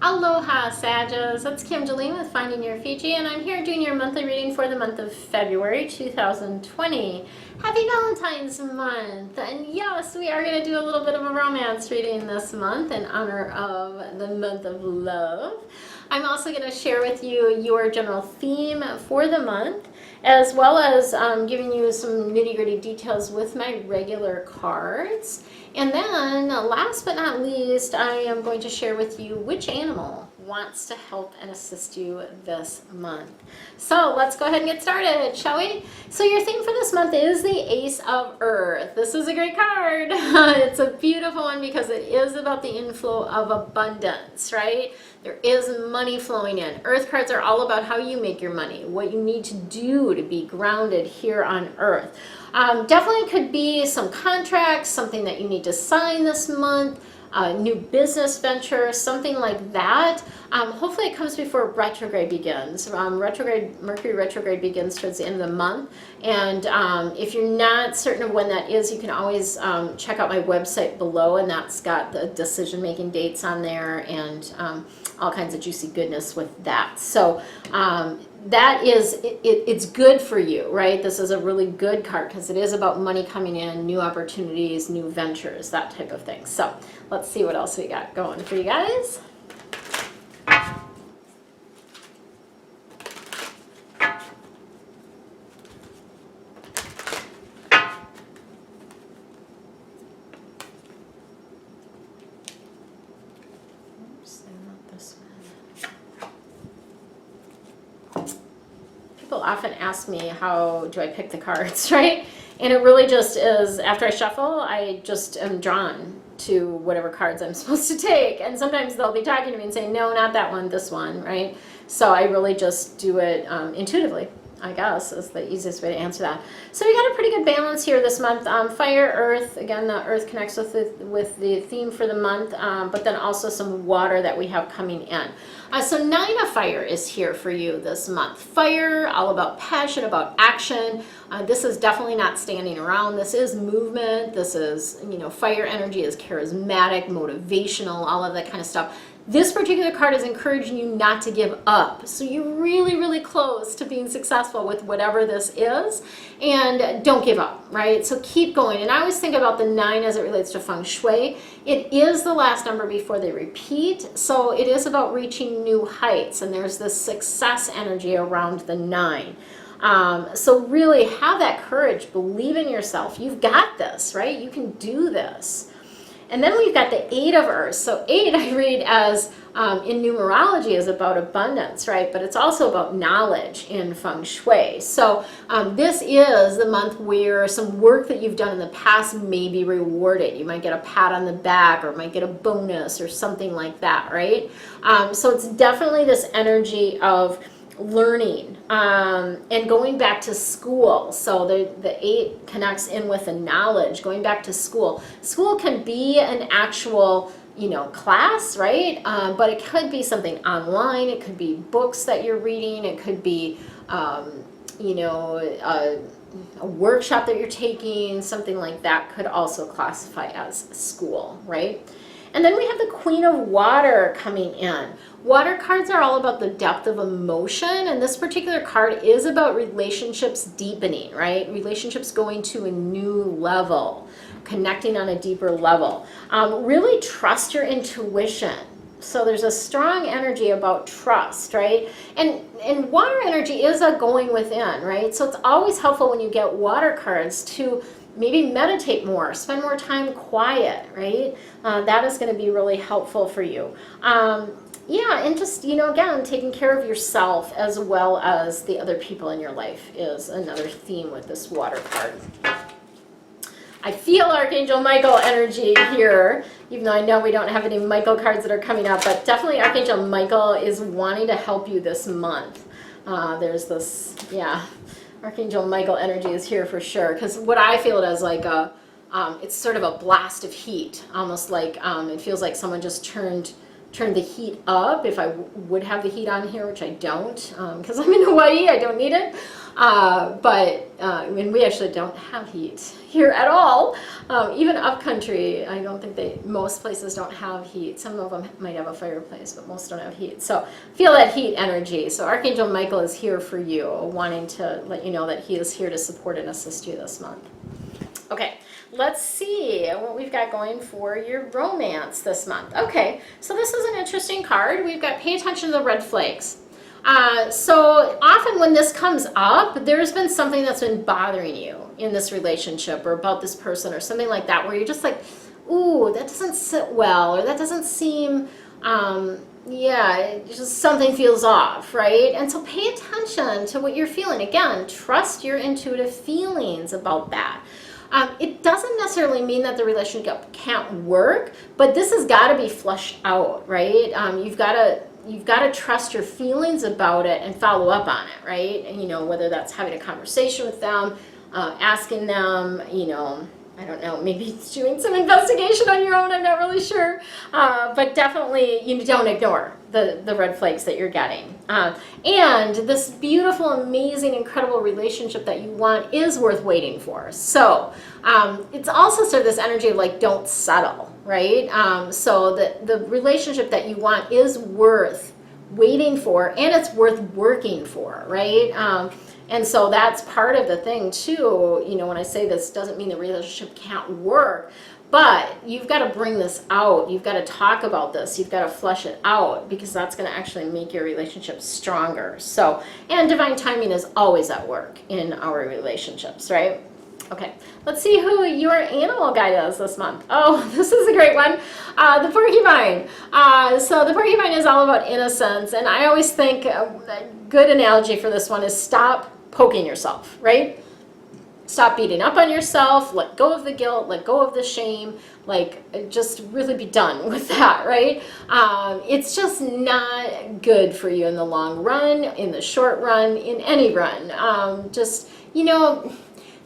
Aloha Sages, it's Kim Jolene with Finding Your Fiji, and I'm here doing your monthly reading for the month of February 2020. Happy Valentine's month! And yes, we are going to do a little bit of a romance reading this month in honor of the month of love. I'm also going to share with you your general theme for the month, as well as giving you some nitty-gritty details with my regular cards. And then, last but not least, I am going to share with you which animal wants to help and assist you this month. So let's go ahead and get started, shall we? So your theme for this month is the Ace of Earth. This is a great card. It's a beautiful one because it is about the inflow of abundance, right? There is money flowing in. Earth cards are all about how you make your money, what you need to do to be grounded here on Earth. Definitely could be some contracts, something that you need to sign this month, new business venture, something like that. Hopefully it comes before retrograde begins. Mercury retrograde begins towards the end of the month. And if you're not certain of when that is, you can always check out my website below, and that's got the decision-making dates on there and all kinds of juicy goodness with that. So that is, it's good for you, right? This is a really good card because it is about money coming in, new opportunities, new ventures, that type of thing. So let's see what else we got going for you guys. People often ask me, how do I pick the cards, right? And it really just is, after I shuffle, I just am drawn to whatever cards I'm supposed to take. And sometimes they'll be talking to me and saying, no, not that one, this one, right? So I really just do it intuitively, I guess, is the easiest way to answer that. So we got a pretty good balance here this month. Fire, earth, again, the earth connects with the theme for the month, but then also some water that we have coming in. So 9 of Fire is here for you this month. Fire, all about passion, about action. This is definitely not standing around. This is movement. This is, fire energy is charismatic, motivational, all of that kind of stuff. This particular card is encouraging you not to give up. So you're really, really close to being successful with whatever this is. And don't give up, right? So keep going. And I always think about the 9 as it relates to Feng Shui. It is the last number before they repeat. So it is about reaching new heights. And there's this success energy around the 9. So really have that courage. Believe in yourself. You've got this, right? You can do this. And then we've got the 8 of Earth. So 8 I read as, in numerology, is about abundance, right? But it's also about knowledge in Feng Shui. So this is the month where some work that you've done in the past may be rewarded. You might get a pat on the back, or might get a bonus or something like that, right? So it's definitely this energy of learning and going back to school. So the 8 connects in with the knowledge, going back to school. School can be an actual, class, right? But it could be something online. It could be books that you're reading. It could be, a workshop that you're taking. Something like that could also classify as school, right? And then we have the Queen of Water coming in. Water cards are all about the depth of emotion, and this particular card is about relationships deepening, right? Relationships going to a new level, connecting on a deeper level. Really trust your intuition. So there's a strong energy about trust, right? And water energy is a going within, right? So it's always helpful when you get water cards to maybe meditate more, spend more time quiet, right? That is going to be really helpful for you. Yeah, and just, again, taking care of yourself as well as the other people in your life is another theme with this water card. I feel Archangel Michael energy here, even though I know we don't have any Michael cards that are coming up, but definitely Archangel Michael is wanting to help you this month. There's this, Archangel Michael energy is here for sure, because what I feel it as like it's sort of a blast of heat, almost like it feels like someone just turned turn the heat up if I would have the heat on here, which I don't, because I'm in Hawaii. I don't need it. I mean, we actually don't have heat here at all. Even up country, I don't think most places don't have heat. Some of them might have a fireplace, but most don't have heat. So feel that heat energy. So Archangel Michael is here for you, wanting to let you know that he is here to support and assist you this month. Okay, let's see what we've got going for your romance this month. Okay, so this is an interesting card. We've got pay attention to the red flags. So often when this comes up, there's been something that's been bothering you in this relationship or about this person or something like that, where you're just like, ooh, that doesn't sit well, or that doesn't seem, yeah, just something feels off, right? And so pay attention to what you're feeling. Again, trust your intuitive feelings about that. It doesn't necessarily mean that the relationship can't work, but this has got to be flushed out, right? You've got to trust your feelings about it and follow up on it, right? And, you know, whether that's having a conversation with them, asking them, you know, I don't know, maybe doing some investigation on your own, I'm not really sure. But definitely, you don't ignore the red flags that you're getting. And this beautiful, amazing, incredible relationship that you want is worth waiting for. So it's also sort of this energy of like, don't settle, right? So the relationship that you want is worth waiting for, and it's worth working for, right? And so that's part of the thing too. You know, when I say this doesn't mean the relationship can't work, but you've got to bring this out. You've got to talk about this. You've got to flesh it out, because that's going to actually make your relationship stronger. So, and divine timing is always at work in our relationships, right? Okay, let's see who your animal guide is this month. Oh, this is a great one. The porcupine. So the porcupine is all about innocence. And I always think a good analogy for this one is stop poking yourself, right? Stop beating up on yourself, let go of the guilt, let go of the shame, like just really be done with that, right? It's just not good for you in the long run, in the short run, in any run. Just, you know,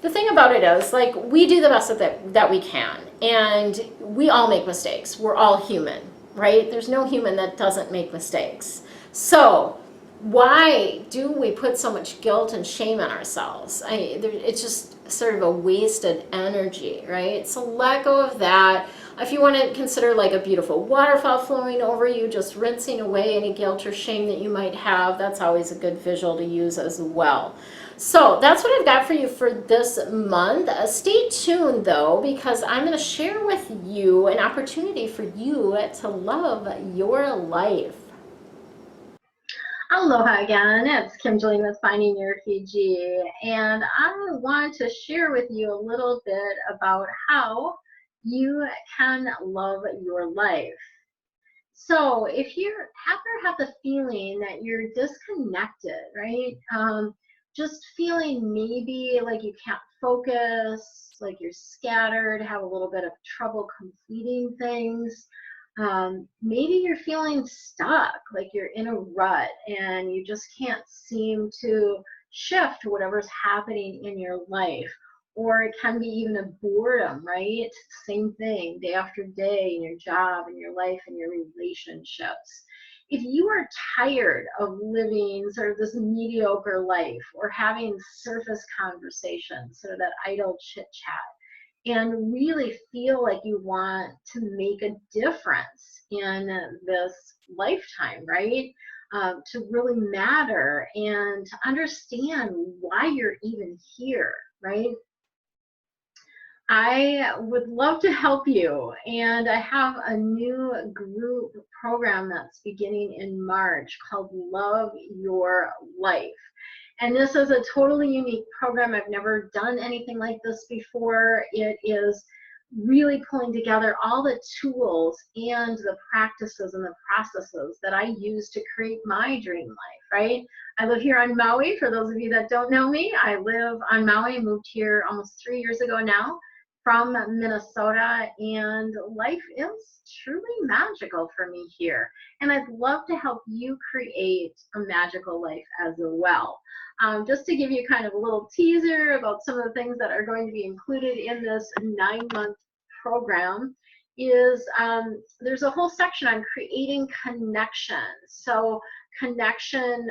the thing about it is, like, we do the best that we can, and we all make mistakes. We're all human, right? There's no human that doesn't make mistakes. So why do we put so much guilt and shame on ourselves? It's just sort of a wasted energy, right? So let go of that. If you want to consider like a beautiful waterfall flowing over you, just rinsing away any guilt or shame that you might have, that's always a good visual to use as well. So that's what I've got for you for this month. Stay tuned though, because I'm going to share with you an opportunity for you to love your life. Aloha again, it's Kim Jillian with Finding Your Fiji, and I want to share with you a little bit about how you can love your life. So if you ever have the feeling that you're disconnected, right? Just feeling maybe like you can't focus, like you're scattered, have a little bit of trouble completing things. Maybe you're feeling stuck, like you're in a rut and you just can't seem to shift whatever's happening in your life. Or it can be even a boredom, right? Same thing, day after day in your job, in your life, in your relationships. If you are tired of living sort of this mediocre life or having surface conversations, sort of that idle chit chat, and really feel like you want to make a difference in this lifetime, right? To really matter and to understand why you're even here, right? I would love to help you, and I have a new group program that's beginning in March called Love Your Life. And this is a totally unique program. I've never done anything like this before. It is really pulling together all the tools and the practices and the processes that I use to create my dream life, right? I live here on Maui. For those of you that don't know me, I live on Maui. I moved here almost 3 years ago now from Minnesota, and life is truly magical for me here. And I'd love to help you create a magical life as well. Just to give you kind of a little teaser about some of the things that are going to be included in this 9-month program is there's a whole section on creating connection. So connection,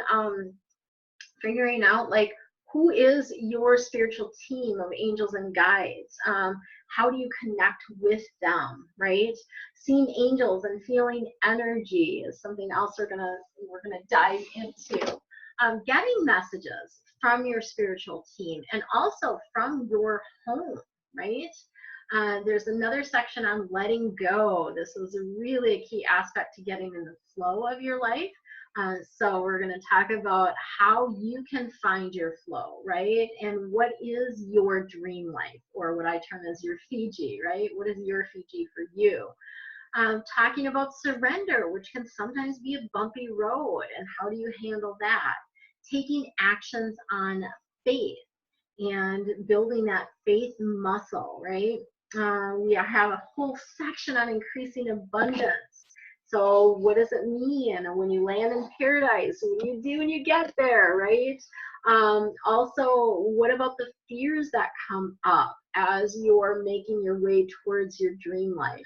figuring out like who is your spiritual team of angels and guides. How do you connect with them, right? Seeing angels and feeling energy is something else we're gonna dive into. Getting messages from your spiritual team and also from your home, right? There's another section on letting go. This is really a key aspect to getting in the flow of your life. So we're going to talk about how you can find your flow, right? And what is your dream life, or what I term as your Fiji, right? What is your Fiji for you? Talking about surrender, which can sometimes be a bumpy road, and how do you handle that? Taking actions on faith and building that faith muscle, right? We have a whole section on increasing abundance. So what does it mean? And when you land in paradise, what do you do when you get there, right? Also, what about the fears that come up as you're making your way towards your dream life?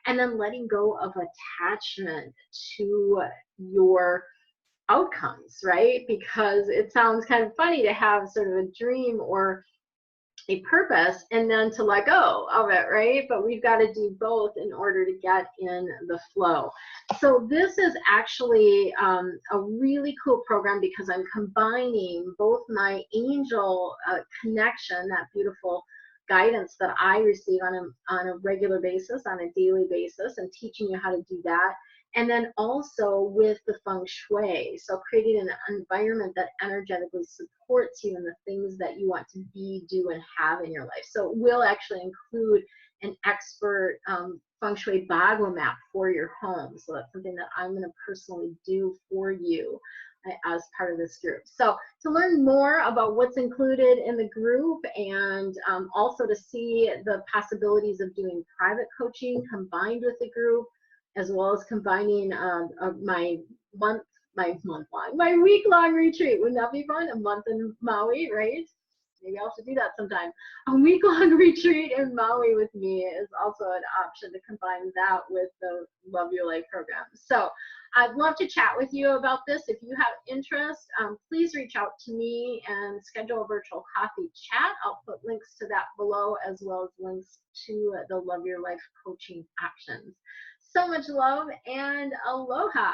And then letting go of attachment to your outcomes, right? Because it sounds kind of funny to have sort of a dream or a purpose and then to let go of it, right? But we've got to do both in order to get in the flow. So this is actually a really cool program because I'm combining both my angel connection, that beautiful guidance that I receive on a regular basis, on a daily basis, and teaching you how to do that. And then also with the feng shui, so creating an environment that energetically supports you in the things that you want to be, do, and have in your life. So we'll actually include an expert feng shui bagua map for your home. So that's something that I'm going to personally do for you as part of this group. So to learn more about what's included in the group, and also to see the possibilities of doing private coaching combined with the group, as well as combining my week-long retreat. Wouldn't that be fun? A month in Maui, right? Maybe I'll have to do that sometime. A week-long retreat in Maui with me is also an option to combine that with the Love Your Life program. So I'd love to chat with you about this. If you have interest, please reach out to me and schedule a virtual coffee chat. I'll put links to that below, as well as links to the Love Your Life coaching options. So much love and aloha.